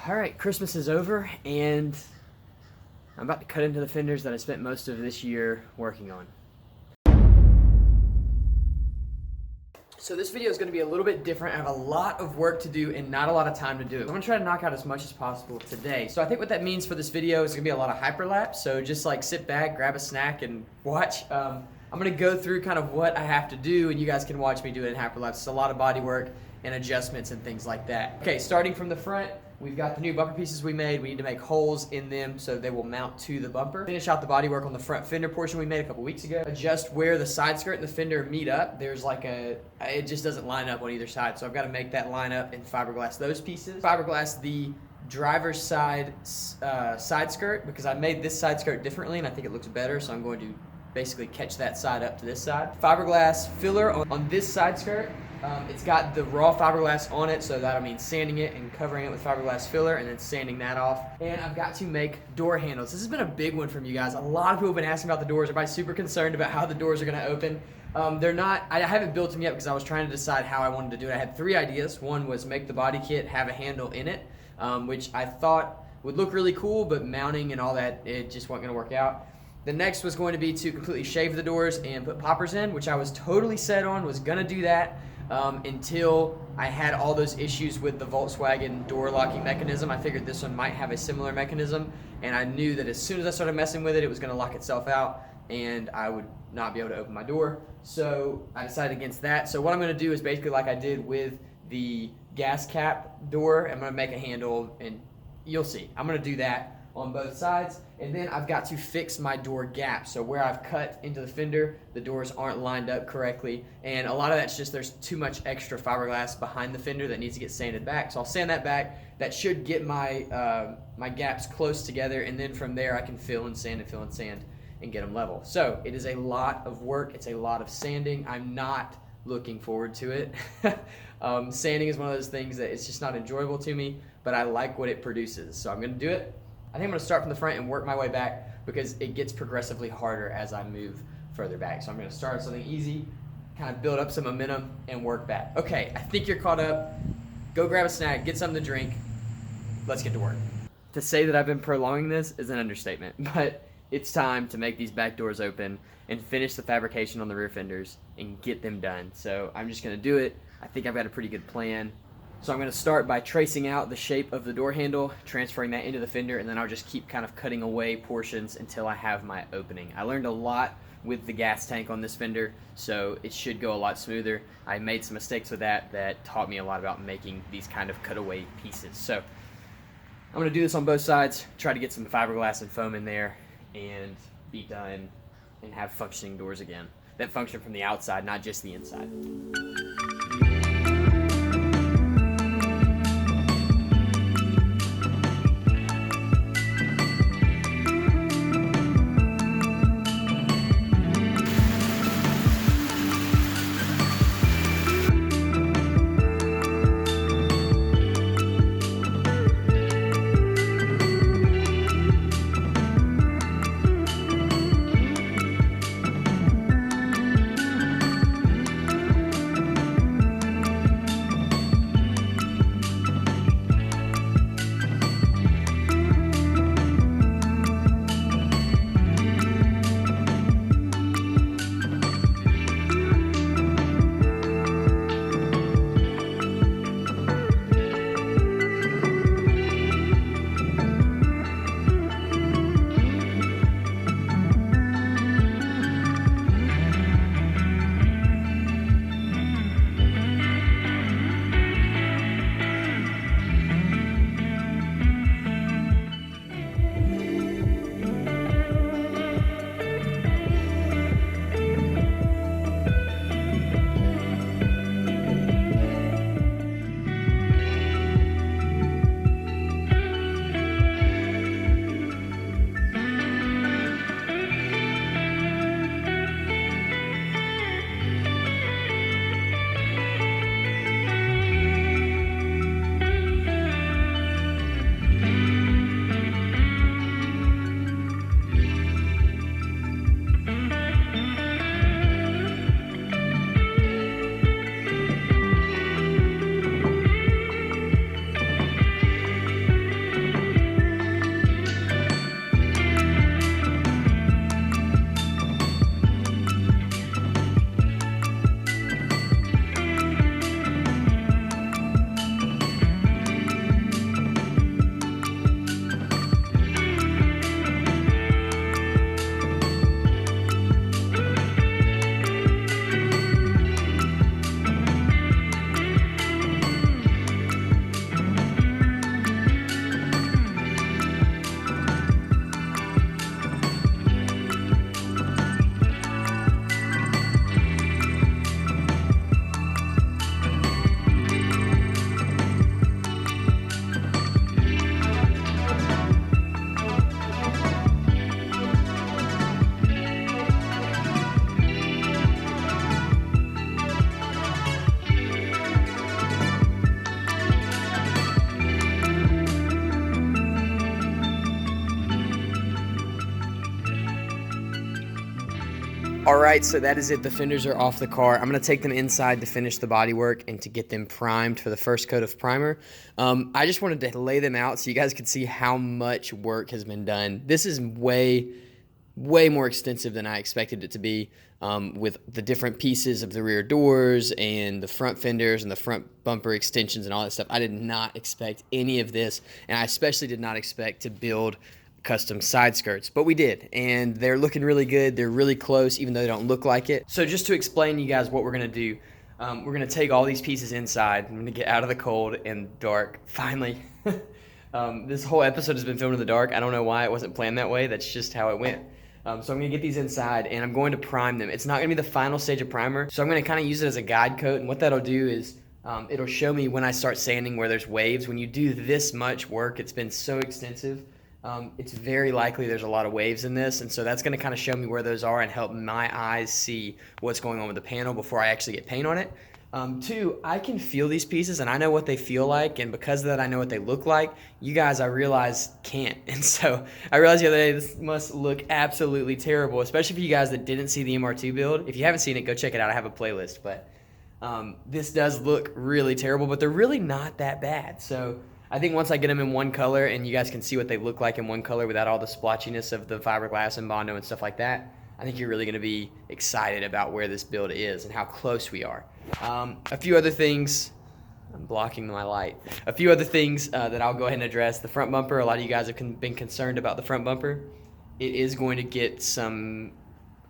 Alright, Christmas is over and I'm about to cut into the fenders that I spent most of this year working on. So this video is going to be a little bit different. I have a lot of work to do and not a lot of time to do it. I'm going to try to knock out as much as possible today. So I think what that means for this video is going to be a lot of hyperlapse. So just like sit back, grab a snack and watch. I'm going to go through kind of what I have to do and you guys can watch me do it in hyperlapse. It's a lot of body work and adjustments and things like that. Okay, starting from the front, we've got the new bumper pieces we made. We need to make holes in them so they will mount to the bumper. Finish out the body work on the front fender portion we made a couple weeks ago. Adjust where the side skirt and the fender meet up. There's like it just doesn't line up on either side, so I've got to make that line up and fiberglass those pieces. Fiberglass the driver's side side skirt because I made this side skirt differently and I think it looks better, so I'm going to basically catch that side up to this side. Fiberglass filler on this side skirt. It's got the raw fiberglass on it, so that'll mean sanding it and covering it with fiberglass filler and then sanding that off. And I've got to make door handles. This has been a big one from you guys. A lot of people have been asking about the doors. Everybody's super concerned about how the doors are going to open. They're not, I haven't built them yet because I was trying to decide how I wanted to do it. I had three ideas. One was make the body kit have a handle in it, which I thought would look really cool, but mounting and all that, it just wasn't going to work out. The next was going to be to completely shave the doors and put poppers in, which I was totally set on, was going to do that. Until I had all those issues with the Volkswagen door locking mechanism. I figured this one might have a similar mechanism, and I knew that as soon as I started messing with it, it was going to lock itself out, and I would not be able to open my door. So I decided against that. So what I'm going to do is basically like I did with the gas cap door. I'm going to make a handle, and you'll see. I'm going to do that on both sides, and then I've got to fix my door gap. So where I've cut into the fender, the doors aren't lined up correctly, and a lot of that's just there's too much extra fiberglass behind the fender that needs to get sanded back. So I'll sand that back. That should get my my gaps close together, and then from there I can fill and sand and get them level. So it is a lot of work. It's a lot of sanding. I'm not looking forward to it. Sanding is one of those things that it's just not enjoyable to me, but I like what it produces. So I'm going to do it. I think I'm going to start from the front and work my way back because it gets progressively harder as I move further back. So I'm going to start with something easy, kind of build up some momentum, and work back. Okay, I think you're caught up. Go grab a snack, get something to drink. Let's get to work. To say that I've been prolonging this is an understatement, but it's time to make these back doors open and finish the fabrication on the rear fenders and get them done. So I'm just going to do it. I think I've got a pretty good plan. So I'm going to start by tracing out the shape of the door handle, transferring that into the fender, and then I'll just keep kind of cutting away portions until I have my opening. I learned a lot with the gas tank on this fender, so it should go a lot smoother. I made some mistakes with that taught me a lot about making these kind of cutaway pieces. So I'm going to do this on both sides, try to get some fiberglass and foam in there, and be done and have functioning doors again that function from the outside, not just the inside. All right, so that is it. The fenders are off the car. I'm gonna take them inside to finish the bodywork and to get them primed for the first coat of primer. I just wanted to lay them out so you guys could see how much work has been done. This is way more extensive than I expected it to be, with the different pieces of the rear doors and the front fenders and the front bumper extensions and all that stuff. I did not expect any of this, and I especially did not expect to build custom side skirts, but we did, and they're looking really good. They're really close, even though they don't look like it. So just to explain to you guys what we're gonna do, we're gonna take all these pieces inside. I'm gonna get out of the cold and dark, finally. This whole episode has been filmed in the dark. I don't know why. It wasn't planned that way. That's just how it went. So I'm gonna get these inside and I'm going to prime them. It's not gonna be the final stage of primer, so I'm gonna kind of use it as a guide coat, and what that'll do is it'll show me when I start sanding where there's waves. When you do this much work, it's been so extensive, it's very likely there's a lot of waves in this, and so that's gonna kind of show me where those are and help my eyes see what's going on with the panel before I actually get paint on it. Two, I can feel these pieces and I know what they feel like, and because of that I know what they look like. You guys, I realize, can't. And so I realized the other day this must look absolutely terrible, especially for you guys that didn't see the MR2 build. If you haven't seen it, go check it out. I have a playlist, but this does look really terrible, but they're really not that bad. So I think once I get them in one color and you guys can see what they look like in one color without all the splotchiness of the fiberglass and Bondo and stuff like that, I think you're really going to be excited about where this build is and how close we are. A few other things, I'm blocking my light. A few other things that I'll go ahead and address. The front bumper, a lot of you guys have been concerned about the front bumper. It is going to get some,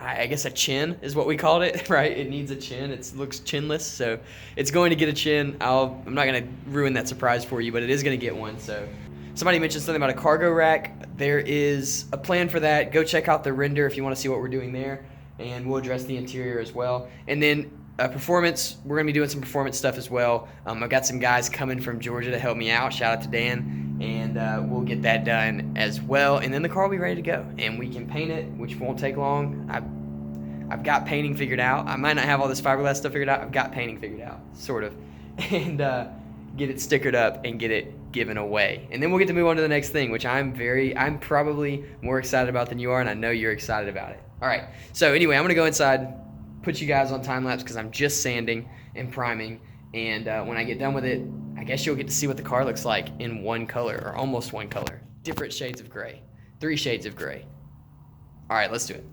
I guess a chin is what we called it, right? It needs a chin. It looks chinless, so it's going to get a chin. I'm not going to ruin that surprise for you, but it is going to get one. So somebody mentioned something about a cargo rack. There is a plan for that. Go check out the render if you want to see what we're doing there, and we'll address the interior as well. And then performance, we're going to be doing some performance stuff as well. I've got some guys coming from Georgia to help me out. Shout out to Dan. And we'll get that done as well. And then the car will be ready to go. And we can paint it, which won't take long. I've got painting figured out. I might not have all this fiberglass stuff figured out. I've got painting figured out, sort of. And get it stickered up and get it given away. And then we'll get to move on to the next thing, which I'm probably more excited about than you are, and I know you're excited about it. All right, so anyway, I'm gonna go inside, put you guys on time lapse because I'm just sanding and priming, and when I get done with it, I guess you'll get to see what the car looks like in one color, or almost one color. Different shades of gray, 3 shades of gray. All right, let's do it.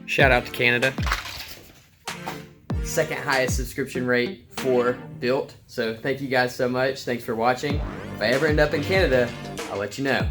Shout out to Canada. Second highest subscription rate for built. So thank you guys so much. Thanks for watching. If I ever end up in Canada, I'll let you know.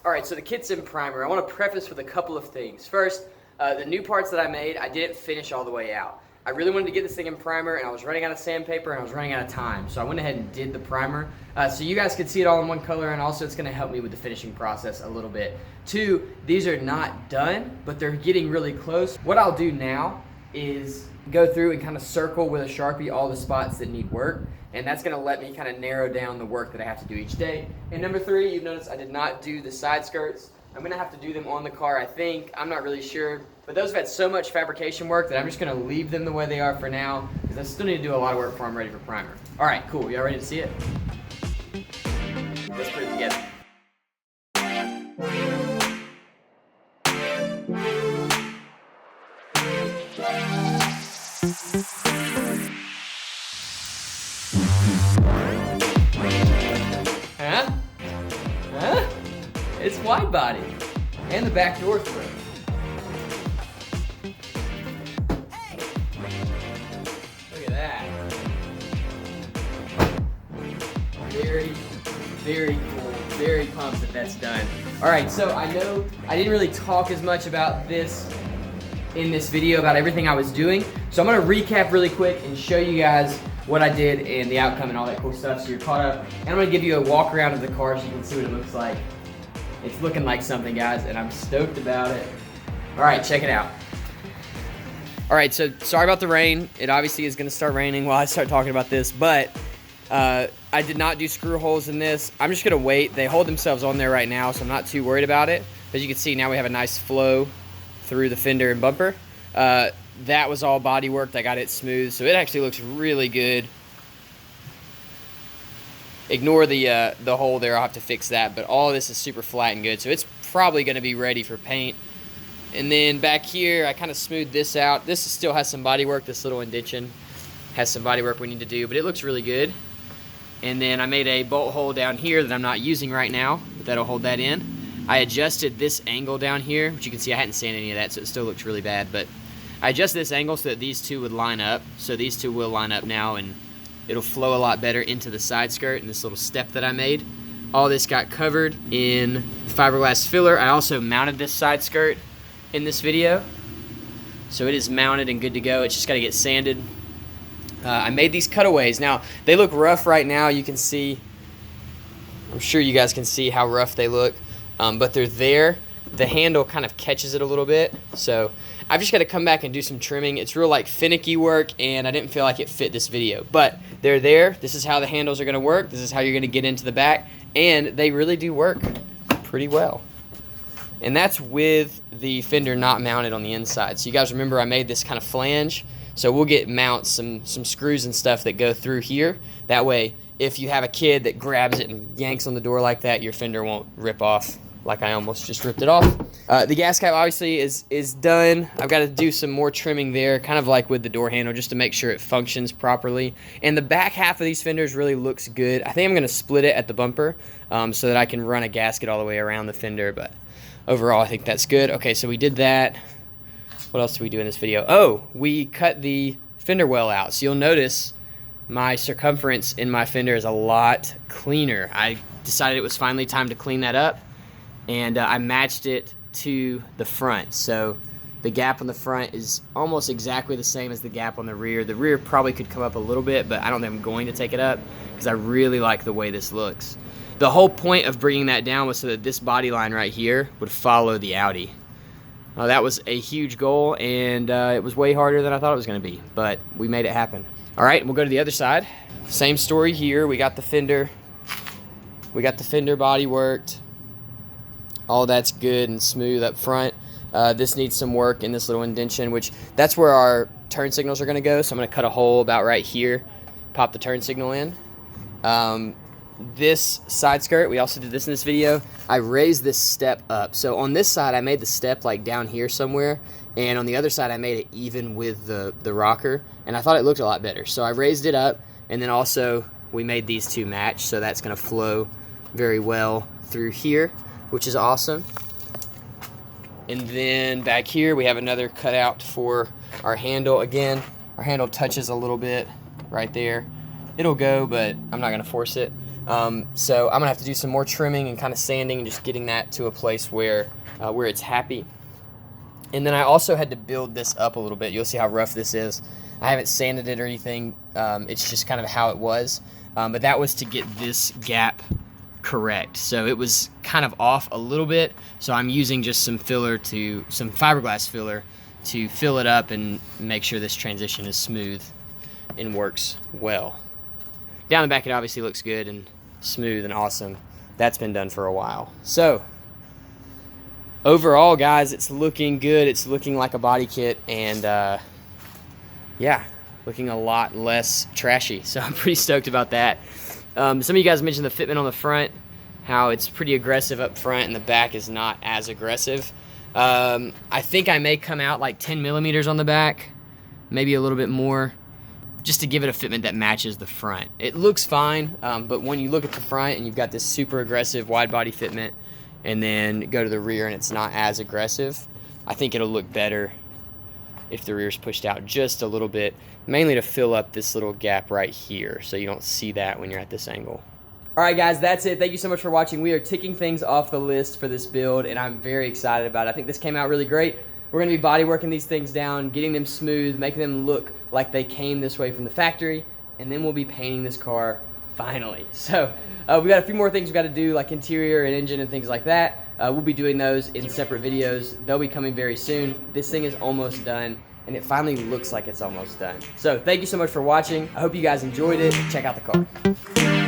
Alright, so the kit's in primer. I want to preface with a couple of things. First, the new parts that I made, I didn't finish all the way out. I really wanted to get this thing in primer, and I was running out of sandpaper, and I was running out of time. So I went ahead and did the primer. So you guys could see it all in one color, and also it's going to help me with the finishing process a little bit. Two, these are not done, but they're getting really close. What I'll do now is go through and kind of circle with a Sharpie all the spots that need work, and that's going to let me kind of narrow down the work that I have to do each day. And number 3, you've noticed I did not do the side skirts. I'm going to have to do them on the car, I think. I'm not really sure, but those have had so much fabrication work that I'm just going to leave them the way they are for now, because I still need to do a lot of work before I'm ready for primer. All right, cool. Y'all ready to see it? Let's put it together. Huh? It's wide body. And the back door's broken. Look at that. Very, very cool. very pumped that that's done. All right, so I know I didn't really talk as much about this in this video, about everything I was doing. So I'm gonna recap really quick and show you guys what I did and the outcome and all that cool stuff so you're caught up. And I'm gonna give you a walk around of the car so you can see what it looks like. It's looking like something, guys, and I'm stoked about it. All right, check it out. All right, so sorry about the rain. It obviously is gonna start raining while I start talking about this, but I did not do screw holes in this. I'm just gonna wait. They hold themselves on there right now, so I'm not too worried about it. As you can see, now we have a nice flow through the fender and bumper. That was all body worked. I got it smooth, so it actually looks really good. Ignore the hole there, I'll have to fix that, but all of this is super flat and good, so it's probably gonna be ready for paint. And then back here, I kind of smoothed this out. This still has some body work. This little indention has some body work we need to do, but it looks really good. And then I made a bolt hole down here that I'm not using right now, but that'll hold that in. I adjusted this angle down here, which you can see I hadn't sanded any of that, so it still looks really bad, but I adjusted this angle so that these two would line up. So these two will line up now, and it'll flow a lot better into the side skirt and this little step that I made. All this got covered in fiberglass filler. I also mounted this side skirt in this video, so it is mounted and good to go. It's just got to get sanded. I made these cutaways. Now they look rough right now. You can see, I'm sure you guys can see how rough they look, but they're there. The handle kind of catches it a little bit, so I've just got to come back and do some trimming. It's real like finicky work, and I didn't feel like it fit this video, but they're there. This is how the handles are going to work. This is how you're going to get into the back, and they really do work pretty well. And that's with the fender not mounted on the inside. So you guys remember I made this kind of flange, so we'll get mounts, some screws and stuff that go through here. That way, if you have a kid that grabs it and yanks on the door like that, your fender won't rip off like I almost just ripped it off. The gas cap obviously is done. I've got to do some more trimming there, kind of like with the door handle, just to make sure it functions properly. And the back half of these fenders really looks good. I think I'm going to split it at the bumper so that I can run a gasket all the way around the fender, but overall I think that's good. Okay, so we did that. What else did we do in this video? Oh, we cut the fender well out. So you'll notice my circumference in my fender is a lot cleaner. I decided it was finally time to clean that up, and I matched it to the front. So the gap on the front is almost exactly the same as the gap on the rear. The rear probably could come up a little bit, but I don't think I'm going to take it up because I really like the way this looks. The whole point of bringing that down was so that this body line right here would follow the Audi. That was a huge goal, and it was way harder than I thought it was going to be, but we made it happen. All right, we'll go to the other side. Same story here. We got the fender body worked. All that's good and smooth up front. This needs some work in this little indentation, which that's where our turn signals are going to go. So I'm going to cut a hole about right here, pop the turn signal in. This side skirt, we also did this in this video. I raised this step up. So on this side, I made the step like down here somewhere, and on the other side, I made it even with the rocker, and I thought it looked a lot better. So I raised it up, and then also we made these two match, so that's going to flow very well through here, which is awesome. And then back here, we have another cutout for our handle. Again, our handle touches a little bit right there. It'll go, but I'm not going to force it. So I'm gonna have to do some more trimming and kind of sanding and just getting that to a place where it's happy. And then I also had to build this up a little bit. You'll see how rough this is. I haven't sanded it or anything. It's just kind of how it was. But that was to get this gap correct. So it was kind of off a little bit. So I'm using just some fiberglass filler to fill it up and make sure this transition is smooth and works well. Down the back, it obviously looks good and smooth and awesome. That's been done for a while. So overall, guys, it's looking good. It's looking like a body kit, and yeah, looking a lot less trashy. So I'm pretty stoked about that. Some of you guys mentioned the fitment on the front, how it's pretty aggressive up front and the back is not as aggressive. I think I may come out like 10 millimeters on the back, maybe a little bit more, just to give it a fitment that matches the front. It looks fine, but when you look at the front and you've got this super aggressive wide body fitment and then go to the rear and it's not as aggressive, I think it'll look better if the rear's pushed out just a little bit, mainly to fill up this little gap right here so you don't see that when you're at this angle. Alright guys, that's it. Thank you so much for watching. We are ticking things off the list for this build, and I'm very excited about it. I think this came out really great. We're going to be body working these things down, getting them smooth, making them look like they came this way from the factory, and then we'll be painting this car finally. So we got a few more things we got to do, like interior and engine and things like that. We'll be doing those in separate videos. They'll be coming very soon. This thing is almost done, and it finally looks like it's almost done. So thank you so much for watching. I hope you guys enjoyed it. Check out the car.